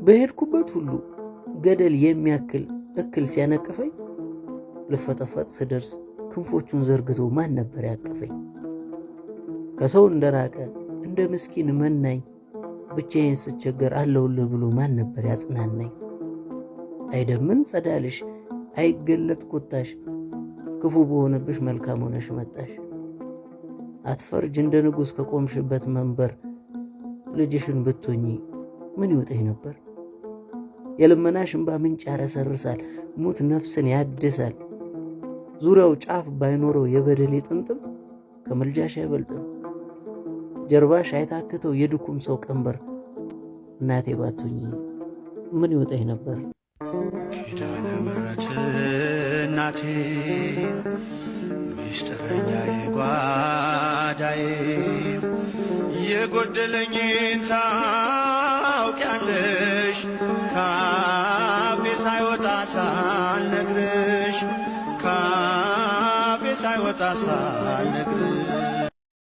በሄድኩበት ሁሉ ገደል የሚያክል እክል ሲያነቅፈኝ ልፈጠፈጥ ስደርስ ክንፎቹን ዘርግቶ ማን ነበር ያቀፈኝ? ከሰው እንደራቀ እንደ ምስኪን መናኝ ብቻዬን ስቸገር አለውልህ ብሎ ማን ነበር ያጽናናኝ? አይደምን ጸዳልሽ አይገለጥ ቁጣሽ ክፉ በሆነብሽ መልካም ሆነሽ መጣሽ። አትፈርጅ እንደ ንጉሥ ከቆምሽበት መንበር ልጅሽን ብትሆኚ ምን ይውጠኝ ነበር? የልመናሽ እንባ ምንጭ ያረሰርሳል ሙት ነፍስን ያድሳል። ዙሪያው ጫፍ ባይኖረው የበደሌ ጥምጥም ከምልጃሽ አይበልጥም። ጀርባሽ አይታክተው የድኩም ሰው ቀንበር እናቴ ባትሆኚ ምን ይውጠኝ ነበር? ኪዳነ ምሕረት እናቴ ሚስጥረኛዬ ጓዳዬ የጎደለኝን ታውቂያለሽ ካፌ ሳይወጣ ሳልነግርሽ